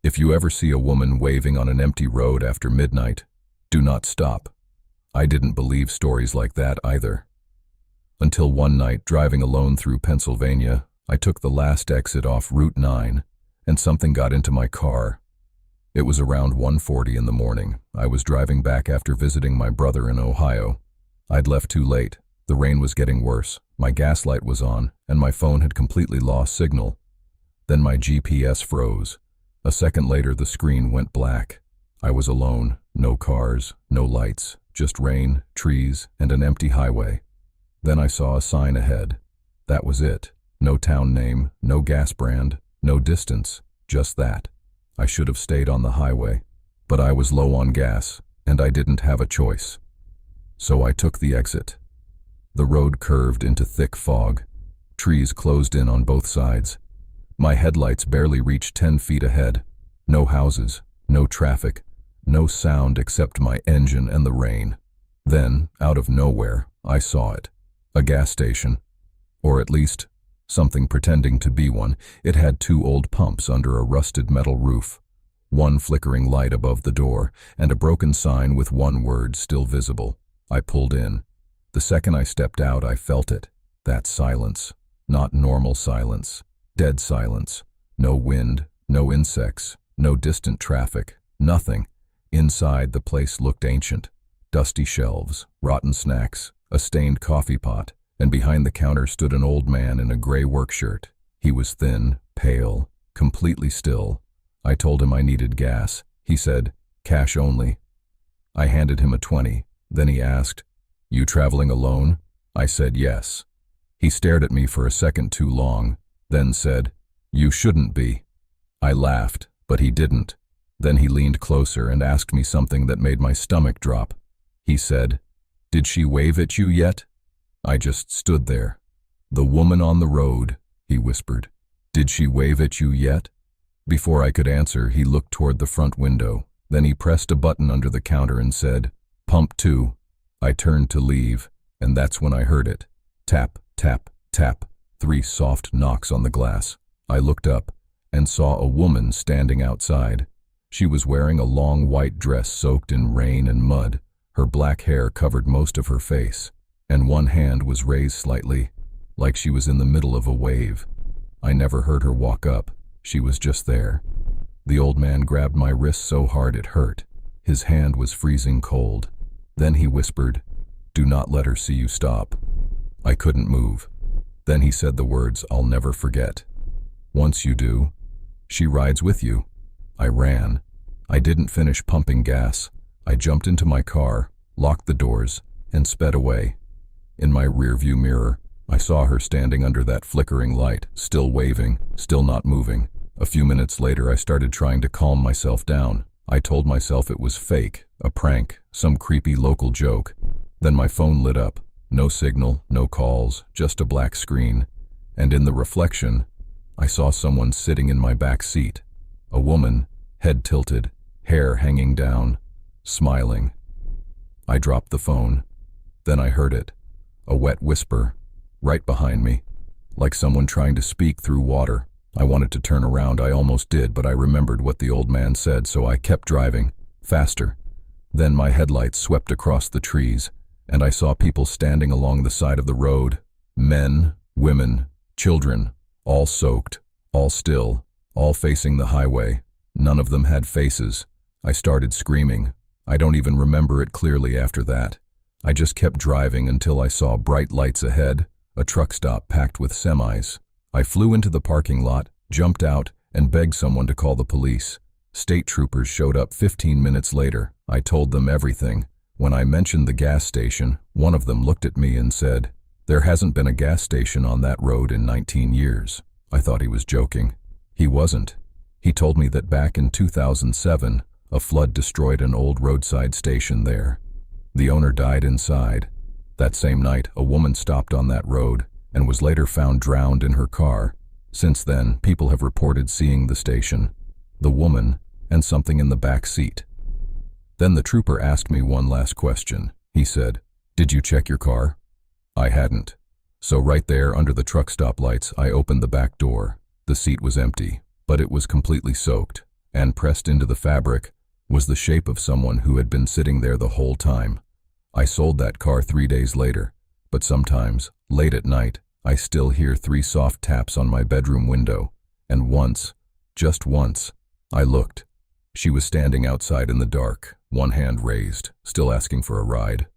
If you ever see a woman waving on an empty road after midnight, do not stop. I didn't believe stories like that either. Until one night, driving alone through Pennsylvania, I took the last exit off Route 9, and something got into my car. It was around 1:40 in the morning. I was driving back after visiting my brother in Ohio. I'd left too late. The rain was getting worse. My gas light was on, and my phone had completely lost signal. Then my GPS froze. A second later, the screen went black. I was alone, no cars, no lights, just rain, trees, and an empty highway. Then I saw a sign ahead. That was it. No town name, no gas brand, no distance, just that. I should have stayed on the highway, but I was low on gas, and I didn't have a choice. So I took the exit. The road curved into thick fog. Trees closed in on both sides. My headlights barely reached 10 feet ahead. No houses, no traffic, no sound except my engine and the rain. Then, out of nowhere, I saw it. A gas station. Or at least, something pretending to be one. It had two old pumps under a rusted metal roof, one flickering light above the door, and a broken sign with one word still visible. I pulled in. The second I stepped out, I felt it. That silence. Not normal silence. Dead silence. No wind, no insects, no distant traffic, nothing. Inside, the place looked ancient. Dusty shelves, rotten snacks, a stained coffee pot, and behind the counter stood an old man in a gray work shirt. He was thin, pale, completely still. I told him I needed gas. He said, "Cash only." I handed him a 20. Then he asked, "You traveling alone?" I said yes. He stared at me for a second too long, then said, "You shouldn't be." I laughed, but he didn't. Then he leaned closer and asked me something that made my stomach drop. He said, "Did she wave at you yet?" I just stood there. "The woman on the road," he whispered. "Did she wave at you yet?" Before I could answer, he looked toward the front window. Then he pressed a button under the counter and said, "Pump 2. I turned to leave, and that's when I heard it. Tap, tap, tap. 3 soft knocks on the glass. I looked up and saw a woman standing outside. She was wearing a long white dress soaked in rain and mud. Her black hair covered most of her face, and one hand was raised slightly, like she was in the middle of a wave. I never heard her walk up. She was just there. The old man grabbed my wrist so hard it hurt. His hand was freezing cold. Then he whispered, "Do not let her see you stop." I couldn't move. Then he said the words I'll never forget. "Once you do, she rides with you." I ran. I didn't finish pumping gas. I jumped into my car, locked the doors, and sped away. In my rearview mirror, I saw her standing under that flickering light, still waving, still not moving. A few minutes later, I started trying to calm myself down. I told myself it was fake, a prank, some creepy local joke. Then my phone lit up. No signal, no calls, just a black screen. And in the reflection, I saw someone sitting in my back seat. A woman, head tilted, hair hanging down, smiling. I dropped the phone. Then I heard it. A wet whisper, right behind me, like someone trying to speak through water. I wanted to turn around. I almost did, but I remembered what the old man said, so I kept driving, faster. Then my headlights swept across the trees, and I saw people standing along the side of the road. Men, women, children, all soaked, all still, all facing the highway. None of them had faces. I started screaming. I don't even remember it clearly after that. I just kept driving until I saw bright lights ahead, a truck stop packed with semis. I flew into the parking lot, jumped out, and begged someone to call the police. State troopers showed up 15 minutes later. I told them everything. When I mentioned the gas station, one of them looked at me and said, "There hasn't been a gas station on that road in 19 years. I thought he was joking. He wasn't. He told me that back in 2007, a flood destroyed an old roadside station there. The owner died inside. That same night, a woman stopped on that road and was later found drowned in her car. Since then, people have reported seeing the station, the woman, and something in the back seat." Then the trooper asked me one last question. He said, "Did you check your car?" I hadn't. So right there under the truck stop lights, I opened the back door. The seat was empty, but it was completely soaked, and pressed into the fabric was the shape of someone who had been sitting there the whole time. I sold that car 3 days later, but sometimes, late at night, I still hear 3 soft taps on my bedroom window, and once, just once, I looked. She was standing outside in the dark, one hand raised, still asking for a ride.